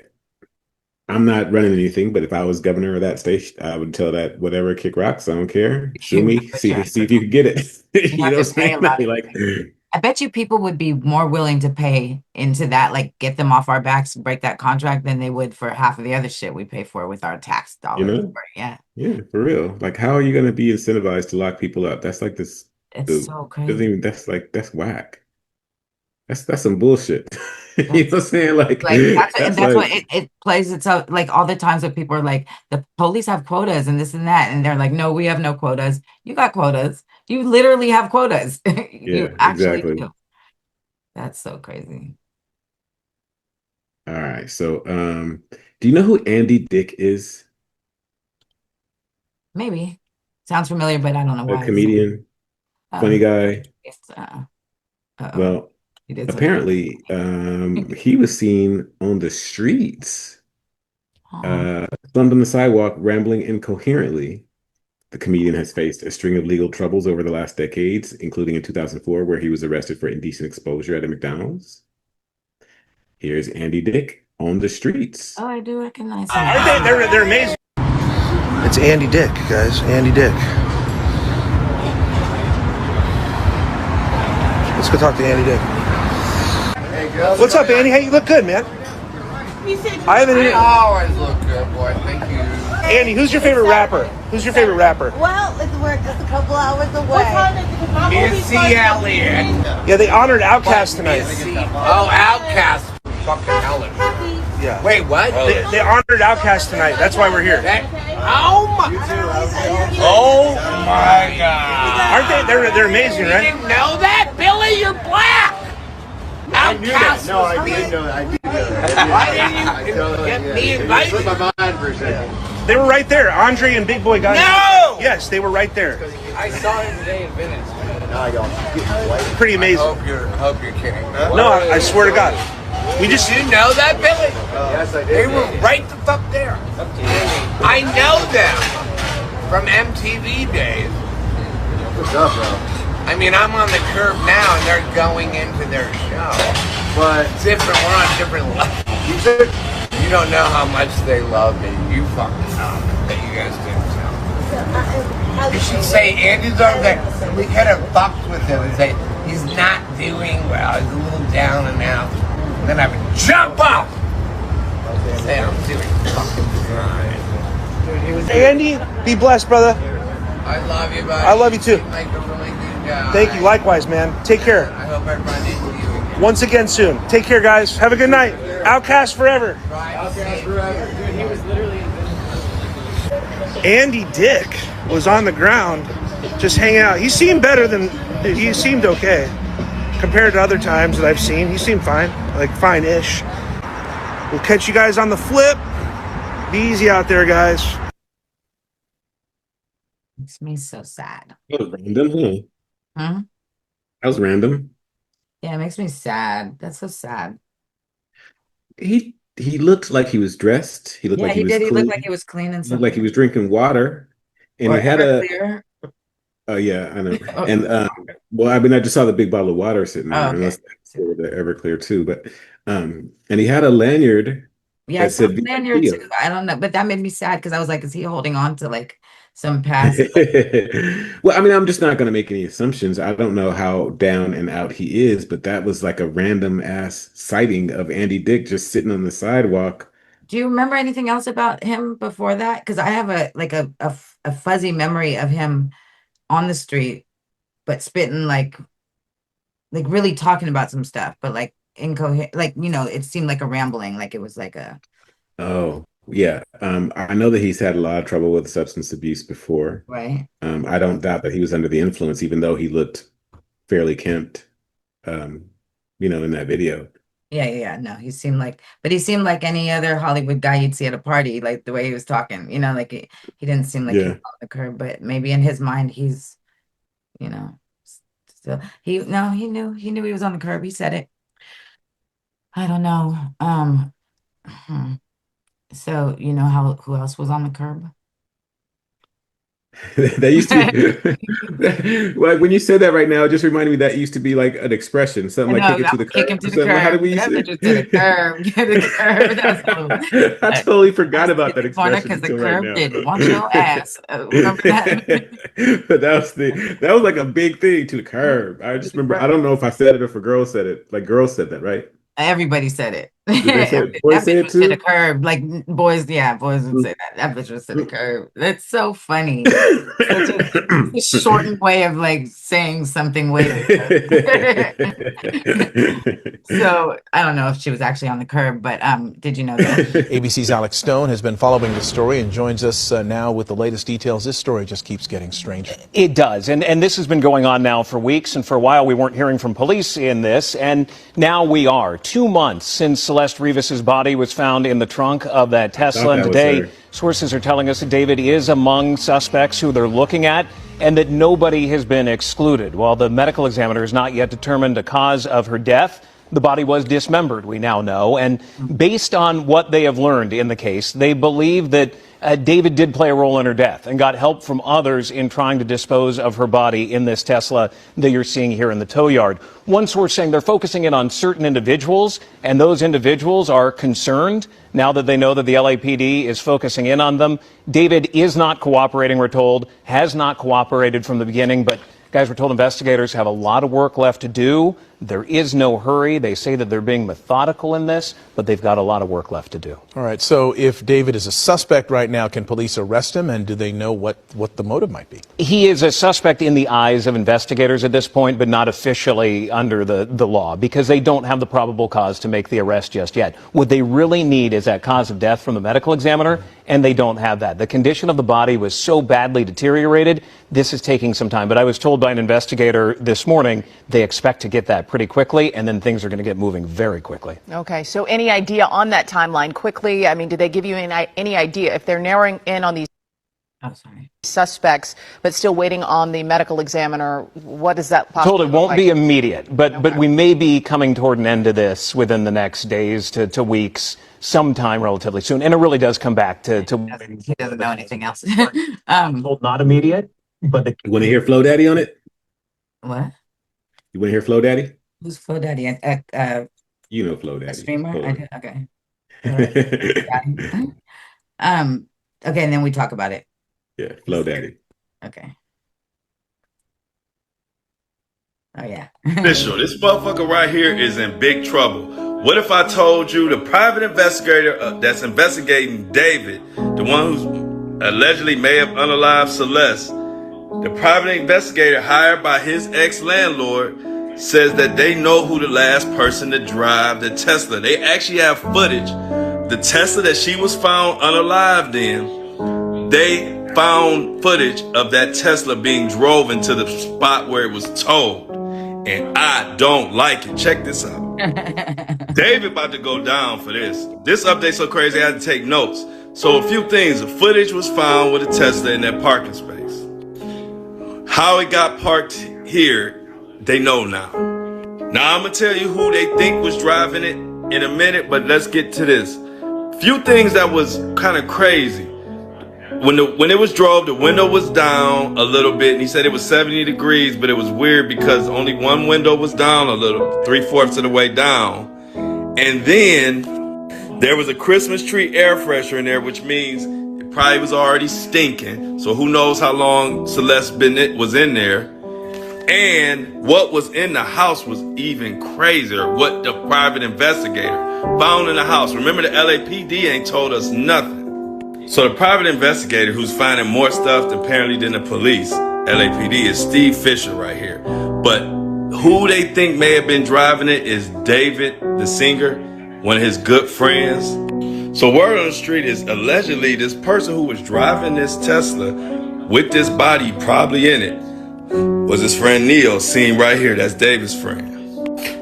I'm not running anything, but if I was governor of that state, I would tell that whatever kick rocks. I don't care. Sue You me. have to See if you can get it. you You have know to what I'm pay saying? a lot of Like, I bet you people would be more willing to pay into that, like get them off our backs, break that contract than they would for half of the other shit we pay for with our tax you dollars. know? Yeah. Yeah, for real. Like, how are you going to be incentivized to lock people up? That's like this. It's The so doesn't crazy. even. That's whack. That's some bullshit. You know what That's I'm saying? Like, like and that's that's what like, it plays itself like all the times that people are like, the police have quotas and this and that, and they're like, no, we have no quotas. You got quotas. You literally have quotas. You yeah, actually exactly. do. That's so crazy. All right. So, do you know who Andy Dick is? Maybe. Sounds familiar, but I don't know A why. comedian, funny Oh, guy. it's, uh-oh. Well, He did something. apparently, he was seen on the streets, Oh. slumped on the sidewalk, rambling incoherently. The comedian has faced a string of legal troubles over the last decades, including in 2004, where he was arrested for indecent exposure at a McDonald's. Here's Andy Dick on the streets. Oh, I do recognize him. Aren't they? They're amazing. It's Andy Dick, guys. Andy Dick. Let's go talk to Andy Dick. What's up, Andy? Hey, you look good, man. I haven't. I always look good, boy. Thank you. Andy, who's your favorite rapper? Who's your favorite rapper? Well, we're just a couple hours away. Missy Elliott. Yeah, they honored Outkast tonight. Oh, Outkast. Fucking Elliott. Yeah. Wait, what? They honored Outkast tonight. That's why we're here. Oh my. Oh my God. Aren't they? They're amazing, You right? didn't know that, Billy? You're black. I knew that. Outkast. No, I did know that. I did know that. Why didn't you get me invited? It slipped my mind for a second. They were right there. Andre and Big Boy got No! Yes, they were right there. I saw him today in Venice. No, I don't. Pretty amazing. Hope you're kidding. No, I swear to God. Did you know that, Billy? Yes, I did. They were right the fuck there. I know them from MTV days. What's up, bro? I mean, I'm on the curb now, and they're going into their show. But It's different. We're on different levels. You don't know how much they love me. You fucking know that you guys didn't know. You should say Andy's over there. We could have fucked with him and say he's not doing well. He's a little down and out. And then I would jump up. Say I'm doing fucking fine. Andy, be blessed, brother. I love you, buddy. I love you too. You make a really good guy. Thank you. Likewise, man. Take care. I hope everybody into you again. Once again soon. Take care, guys. Have a good night. Outkast forever. Outkast forever. Dude, he was literally Andy Dick was on the ground just hanging out. He seemed okay compared to other times that I've seen. He seemed fine, like fine-ish. We'll catch you guys on the flip. Be easy out there, guys. Makes me so sad. That was random, huh? Huh? That was random. Yeah, it makes me sad. That's so sad. He looked like he was dressed. He looked Yeah, like he he was did. He clean. looked like he was clean and He stuff. looked like he was drinking water. And Or he had a Everclear. oh yeah, I know. And well, I mean, I just saw the big bottle of water sitting there, Oh, okay. unless that's for the Everclear too. But and he had a lanyard Yeah, I that saw said it in here VIP. too. I don't know, but that made me sad because I was like, is he holding on to like some past? Well, I mean, I'm just not going to make any assumptions. I don't know how down and out he is, but that was like a random ass sighting of Andy Dick just sitting on the sidewalk. Do you remember anything else about him before that? Because I have a fuzzy memory of him on the street, but spitting like really talking about some stuff, but like incoherent, like it seemed like a rambling, like it was like a Oh, yeah. I know that he's had a lot of trouble with substance abuse before. right. I don't doubt that he was under the influence, even though he looked fairly kempt, um, in that video. Yeah. No, but he seemed like any other Hollywood guy you'd see at a party, like the way he was talking, like he didn't seem like he was Yeah. on the curb, but maybe in his mind he's, you know, still no, he knew he was on the curb. He said it. I don't know. So who else was on the curb? That used to be like when you said that right now, it just reminded me that used to be like an expression, I something like know, kick it I'm to the gonna kick curb him or to the something. How did curb. we Get use up to the curb. Get to the curb. I totally forgot That's about in that the corner expression because the until right curb now. didn't want your ass. Remember that? But that was like a big thing, to the curb. I just remember, I don't know if I said it or if a girl said it. Like girls said that, right? Everybody said it. Did they say it? Boys That say bitch it was to the too? curb. Like boys, yeah, boys would say that. That bitch was to the curb. That's so funny. Such a shortened way of like saying something way later. So I don't know if she was actually on the curb, but did you know that? ABC's Alex Stone has been following the story and joins us now with the latest details. This story just keeps getting stranger. It does. And this has been going on now for weeks. And for a while, we weren't hearing from police in this. And now we are. 2 months since Celeste Rivas's body was found in the trunk of that Tesla. And today, sources are telling us that David is among suspects who they're looking at and that nobody has been excluded. While the medical examiner has not yet determined a cause of her death, the body was dismembered, we now know. And based on what they have learned in the case, they believe that David did play a role in her death and got help from others in trying to dispose of her body in this Tesla that you're seeing here in the tow yard. One source saying they're focusing in on certain individuals, and those individuals are concerned now that they know that the LAPD is focusing in on them. David is not cooperating, we're told, has not cooperated from the beginning, but guys, we're told investigators have a lot of work left to do. There is no hurry. They say that they're being methodical in this, but they've got a lot of work left to do. All right, so if David is a suspect right now, can police arrest him, and do they know what the motive might be? He is a suspect in the eyes of investigators at this point, but not officially under the law, because they don't have the probable cause to make the arrest just yet. What they really need is that cause of death from the medical examiner, and they don't have that. The condition of the body was so badly deteriorated, this is taking some time. But I was told by an investigator this morning they expect to get that pretty quickly, and then things are going to get moving very quickly. Okay, so any idea on that timeline quickly? I mean, did they give you any idea if they're narrowing in on these suspects, but still waiting on the medical examiner? What does that possibly Told it won't be immediate, but we may be coming toward an end to this within the next days to weeks, sometime relatively soon. And it really does come back to He doesn't know anything else. Told not immediate, but You want to hear Flo Daddy on it? What? You want to hear Flo Daddy? Who's Flo Daddy? You know Flo A Daddy. streamer? Hold I on. did, okay. Okay, and then we talk about it. Yeah, Flo Daddy. Okay. Oh yeah. Official. This motherfucker right here is in big trouble. What if I told you the private investigator that's investigating David, the one who's allegedly may have unalived Celeste, the private investigator hired by his ex-landlord says that they know who the last person to drive the Tesla. They actually have footage. The Tesla that she was found unalived in, they found footage of that Tesla being drove into the spot where it was towed. And I don't like it. Check this out. David about to go down for this. This update's so crazy I had to take notes. So a few things. The footage was found with a Tesla in that parking space. How it got parked here, they know now. Now I'm gonna tell you who they think was driving it in a minute, but let's get to this. Few things that was kind of crazy. When it was drove, the window was down a little bit, and he said it was 70 degrees, but it was weird because only one window was down a little, 3/4 of the way down. And then There was a Christmas tree air freshener in there, which means it probably was already stinking. So who knows how long Celeste Bennett was in there. And what was in the house was even crazier. What the private investigator found in the house. Remember, the LAPD ain't told us nothing. So the private investigator who's finding more stuff apparently than the police, LAPD, is Steve Fisher right here. But who they think may have been driving it is David, the singer, one of his good friends. So word on the street is allegedly this person who was driving this Tesla with this body probably in it was his friend Neil, seen right here. That's David's friend.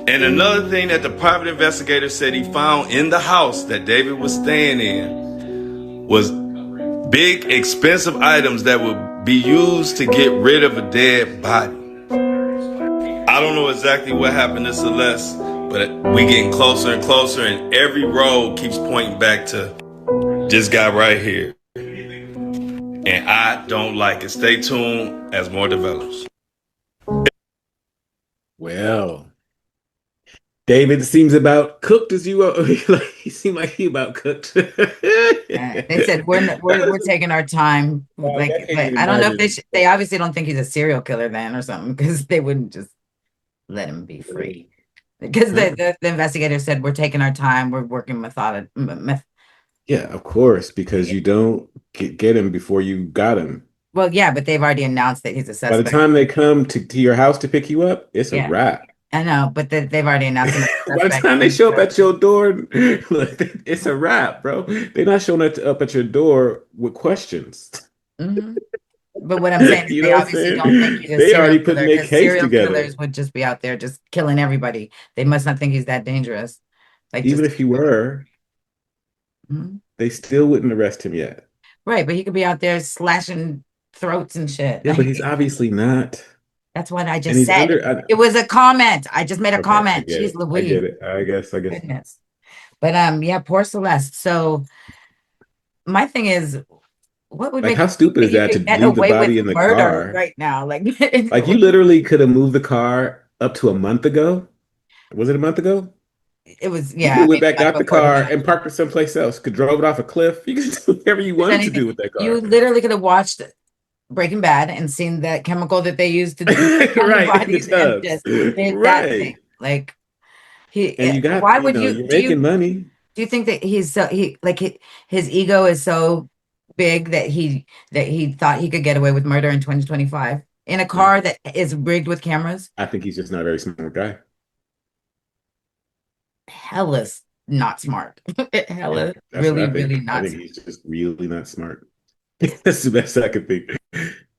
And another thing that the private investigator said he found in the house that David was staying in was big, expensive items that would be used to get rid of a dead body. I don't know exactly what happened to Celeste, but we getting closer and closer, and every road keeps pointing back to this guy right here. And I don't like it. Stay tuned as more develops. Well, David seems about cooked as you are. He seemed like he about cooked. They said we're taking our time. Like, but I don't know if they obviously don't think he's a serial killer then or something, because they wouldn't just let him be free. Because the investigator said we're taking our time. We're working Yeah, of course, because you don't get him before you got him. Well, yeah, but they've already announced that he's a suspect. By the time they come to your house to pick you up, it's a wrap. I know, but they've already announced him. By the time they show up at your door, look, it's a wrap, bro. They're not showing up at your door with questions. Mm-hmm. But what I'm saying is they obviously don't think he's a they already serial put killer, their case serial together. killers would just be out there just killing everybody. They must not think he's that dangerous. Like, even if he were, they still wouldn't arrest him yet. Right, but he could be out there slashing throats and shit. Yeah, but he's obviously not. That's what I just said. It was a comment. I just made a comment. Jeez Louise. I get it. I guess. Goodness. But yeah, poor Celeste. So my thing is, what would make how stupid is that to leave the body in the car right now? Like you literally could have moved the car up to a month ago. Was it a month ago? It was, yeah. You went back out the car and parked it someplace else. Could drove it off a cliff. You could do whatever you wanted to do with that car. You literally could have watched Breaking Bad and seen that chemical that they used to do right, bodies and just did that thing. Like and you got, why would you're making money. Do you think that his ego is so big that he thought he could get away with murder in 2025 in a car that is rigged with cameras? I think he's just not a very smart guy. Hella not smart. Hella really not. I think he's just really not smart. That's the best I could think.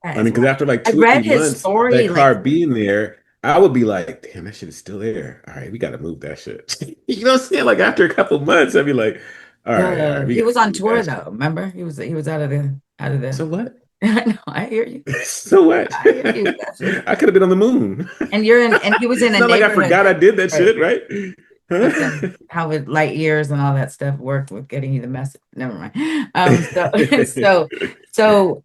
I mean, because after like 2 or 3 months, that car being there, I would be like, damn, that shit is still there. All right, we got to move that shit. You know what I'm saying? Like after a couple months, I'd be like, all right. He was on tour though. Remember, he was out of the. So what? I know. I hear you. So what? I could have been on the moon. And he was in a. It's not like I forgot I did that shit, right? Huh? How would light years and all that stuff work with getting you the message? Never mind. So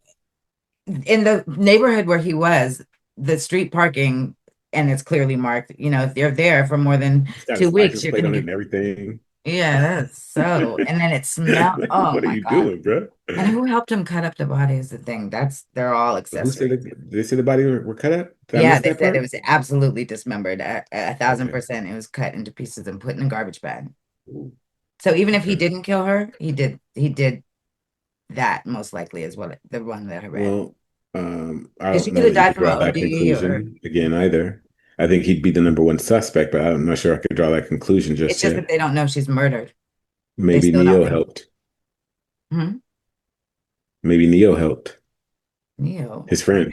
in the neighborhood where he was, the street parking, and it's clearly marked. You know, if they're there for more than 2 weeks, you're gonna get everything. Yeah, that's so. And then it smelled. Oh, what are you doing, bro? And who helped him cut up the body is the thing. They're all accessory. Did they say the body were cut up? Yeah, they said it was absolutely dismembered. 1,000%. It was cut into pieces and put in a garbage bag. Ooh. So even if he didn't kill her, he did that most likely is what the one that I read. Well, I don't she know could have died that you from could draw that conclusion again either. I think he'd be the number one suspect, but I'm not sure I could draw that conclusion just It's just yet. that they don't know she's murdered. Maybe Neo helped. Maybe Neo helped. Neo, his friend.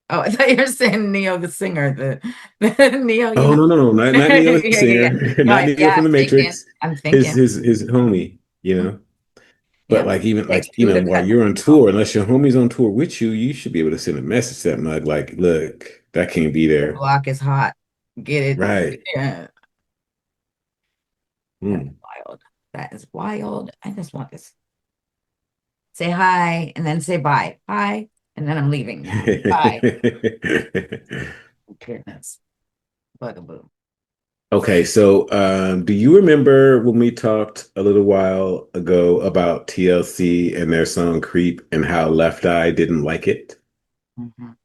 Oh, I thought you were saying Neo the singer. The Neo. Oh no, not Neo the singer, not Neo from the Matrix. I'm thinking his homie, you know. But Yeah, while you're on tour, unless your homie's on tour with you, you should be able to send a message to that mug like, look, that can't be there. block is hot. Get it Right. Yeah. Mm. Wild. That is wild. I just want this. Say hi and then say bye. Hi. And then I'm leaving. Bye. Goodness. Bugaboo. Okay, so do you remember when we talked a little while ago about TLC and their song Creep and how Left Eye didn't like it? Mhm.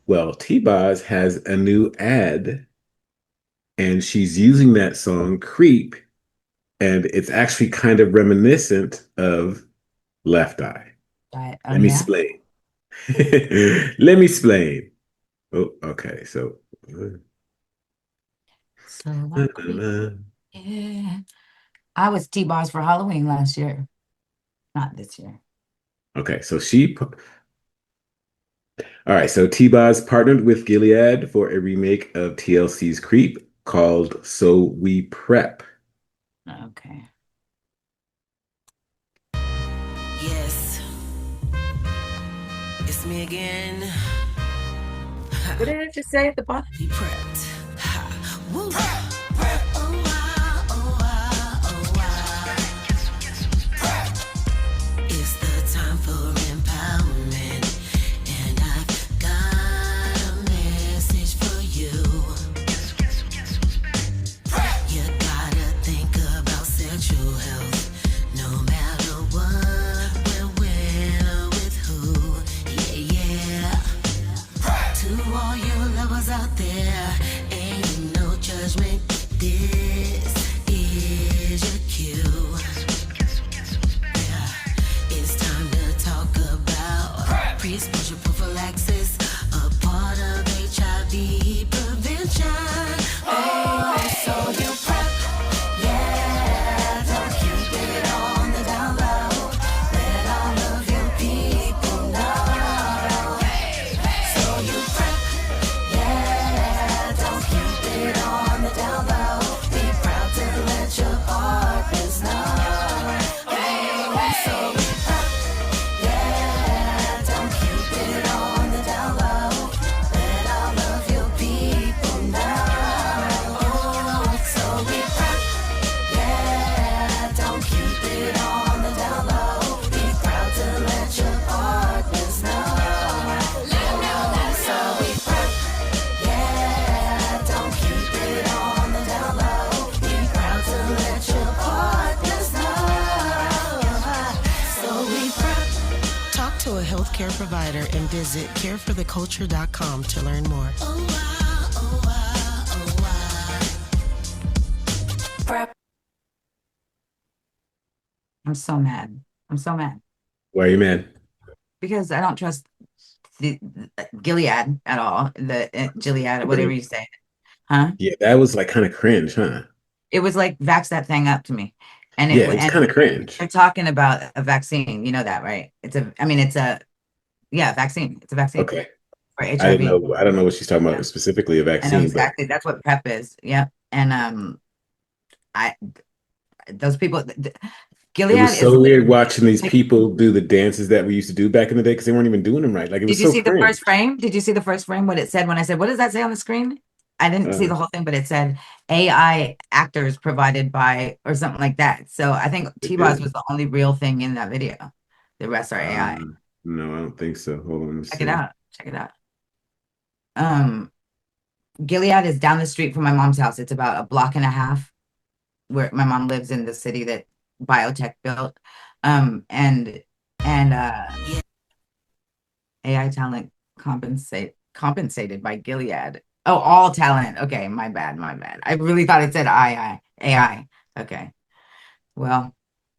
Well, T-Boz has a new ad and she's using that song Creep, and it's actually kind of reminiscent of Left Eye. Oh Let me yeah. explain. Let me explain. Oh, okay. So, So I creep. Yeah. I was T-Boz for Halloween last year, not this year. okay. All right. So T-Boz partnered with Gilead for a remake of TLC's Creep called So We Prep. Okay. Yes, it's me again. What did it just say at the bottom? Be prepped. Woo. It's the time for empowerment, and I've got a message for you. You gotta think about sexual health, no matter what, when or with who. Yeah, yeah. To all you lovers out there, ain't no judgment. This is your cue. It's time to talk about pre-exposure prophylaxis, a part of HIV prevention. Oh, so you prep, yeah, don't keep it on the down low. Let all of your people know. So you prep, yeah, don't keep it on the down low. Be proud to let your partners know. So we prep, yeah, don't keep it on the down low. Let all of your people know. So we prep, yeah, don't keep it on the down low. Be proud to let your partners know. So we prep, yeah, don't keep it on the down low. Be proud to let your partners know. So we prep. Talk to a healthcare provider and visit carefortheculture.com to learn more. Prep. I'm so mad. I'm so mad Why are you mad? because I don't trust the Gilead at all. The Gilead, whatever you say, huh? Yeah, that was like kind of cringe, huh? It was like vax that thing up to me, and Yeah, it was kind of cringe. they're talking about a vaccine. You know that, right? It's a yeah, vaccine. It's a vaccine Okay. for I didn't HIV. know. I don't know what she's talking about specifically, a I know vaccine, but exactly. That's what PrEP is. Yep. And I those people, it Gilead was is so weird literally watching these like. people do the dances that we used to do back in the day because they weren't even doing them right. Like it Did was you so see the cringe. first frame? Did you see the first frame? What it said when I said, "What does that say on the screen?" I didn't see Uh, the whole thing, but it said AI actors provided by or something like that. So I think it T-Boz did. was the only real thing in that video. The rest are AI. No, I don't think so. Hold on, let me Check it see. out. Check it out. Um, Gilead is down the street from my mom's house. It's about a block and a half where my mom lives in the city that biotech built. And AI talent compensated by Gilead. Oh, all talent. Okay, my bad, my bad. I really thought it said AI. Okay. Well,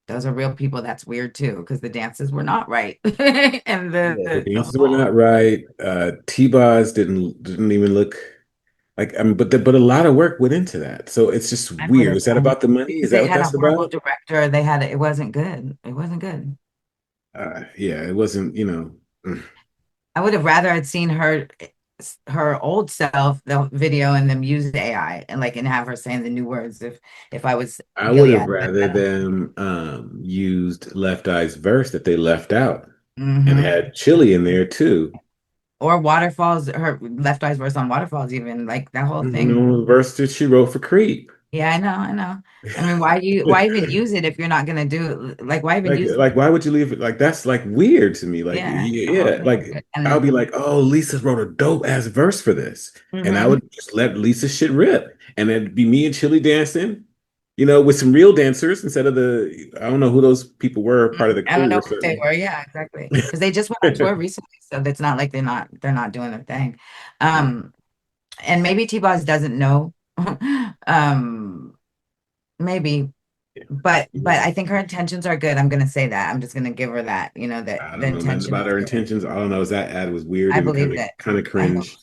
those are real people. That's weird too, because the dances were not right. And Yeah, the the dances were whole not right. T-Boz didn't even look like. I mean, but a lot of work went into that. So it's just I would weird. have Is that about the money? Is because that they what had a that's horrible about? director. They had it wasn't good. It wasn't good. Yeah, it wasn't. Mm. I would have rather had seen her old self, the video, and them use AI and have her saying the new words if I was I would have Gilead. rather them used Left Eye's verse that they left out and Mm-hmm. had Chili in there too. Or Waterfalls, her Left Eye's verse on Waterfalls, even like that whole thing. Verse that she wrote for Creep. Yeah, I know, I know. I mean, why even use it if you're not gonna do it? Like, why even use it? Like why would you leave it? Like that's like weird to me. Like Yeah, the whole yeah, thing is like good. I'll And be like, oh, Lisa wrote a dope ass verse for this, and I mhm. would just let Lisa shit rip, and it'd be me and Chili dancing, with some real dancers instead of I don't know who those people were, part of the I don't crew know or who they something. were. Yeah, exactly. Because they just went on tour recently, so it's not like they're not doing a thing. Um, and maybe T-Boz doesn't know. Um, maybe, but I think her intentions are good. I'm gonna say that. I'm just gonna give her that, that I the don't know nothing intention about is her good. intentions. All I know is that ad was weird I and believe that. kind of I hope. cringe.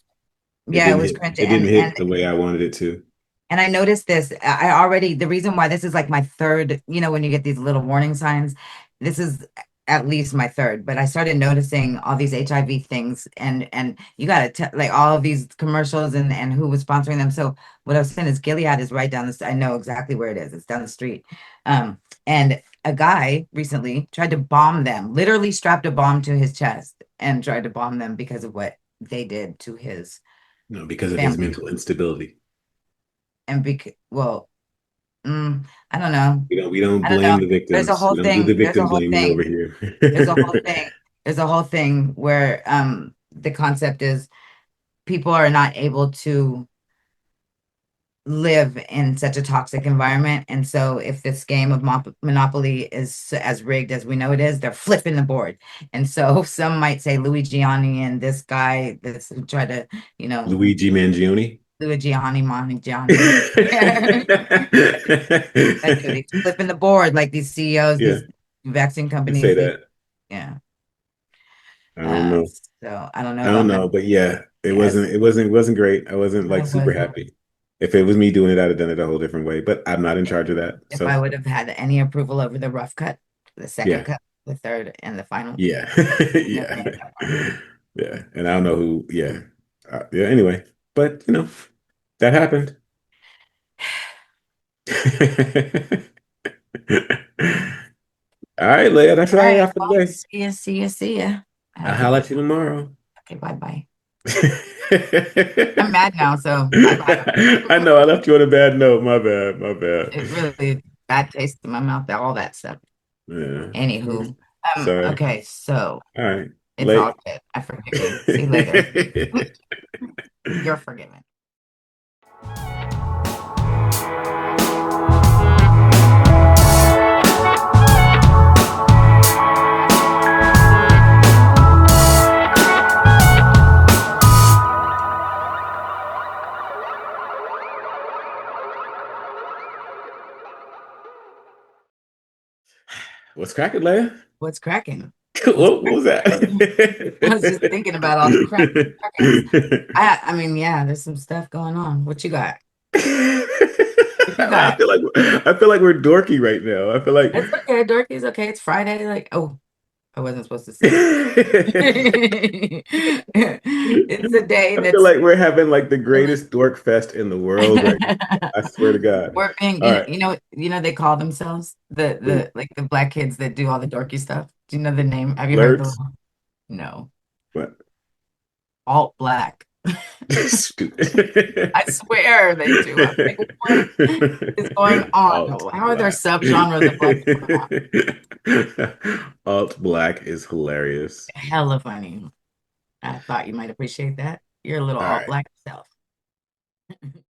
It Yeah, it didn't was hit. cringy. It didn't hit the way I wanted it to. And I noticed this. I already, the reason why this is like my third, when you get these little warning signs, this is at least my third, but I started noticing all these HIV things and you got to like all of these commercials and who was sponsoring them. So what I was saying is Gilead is right down I know exactly where it is. It's down the street. And a guy recently tried to bomb them, literally strapped a bomb to his chest and tried to bomb them because of what they did to his No, because of his family. mental instability. And I don't know. We don't I don't know. blame the There's a victims. whole We don't do the thing. There's a victim whole blaming over thing. here. There's a whole thing. There's a whole thing where the concept is people are not able to live in such a toxic environment. And so if this game of Monopoly is as rigged as we know it is, they're flipping the board. And so some might say Louis Gianni and this guy that's who tried to, Luigi Mangione. Louis Gianni, Gianni. That dude, he's flipping the board like these CEOs, Yeah, these vaccine you say companies. that. Yeah. I don't know. So I don't know I don't about my know, but yeah, it yes, wasn't. It wasn't great. I wasn't like I super wasn't. happy. If it was me doing it, I'd have done it a whole different way. But I'm not in charge of that. If So I would have had any approval over the rough cut, the second yeah, cut, the third, and the final, yeah, never yeah, made that far. yeah. And I don't know who. Yeah, yeah. Anyway, but that happened. All right, Leah. That's All what I right. got for Well, today. see ya, see ya, see ya. I'll Have a holler good at you tomorrow. Okay, bye bye. I'm mad now, so bye bye. I know I left you on a bad note. My bad. My bad. It really bad taste in my mouth, all that stuff. Yeah. Anywho, Sorry. okay, so All right. it's all Late. good. I forgive you. See you later. You're forgiven. What's cracking, Leia? What's cracking? What was that? I was just thinking about all the crackings. I mean, yeah, there's some stuff going on. What you got? What you I got? feel like we're dorky right now. I feel like It's okay, Dorky's okay. It's Friday. Like, oh, I wasn't supposed to say it. It's a day I feel that's like we're having like the greatest dork fest in the world right now. I swear to God. we're being, All right. they call themselves the like the black kids that do all the dorky stuff. Do you know the name? Have you heard the Blurs? No. What? Alt black. Stupid. I swear they do. I'm like, what is going Alt on? How are there black. subgenres of black people now? Alt black is hilarious. Hella funny. I thought you might appreciate that. You're a little All alt right. black yourself.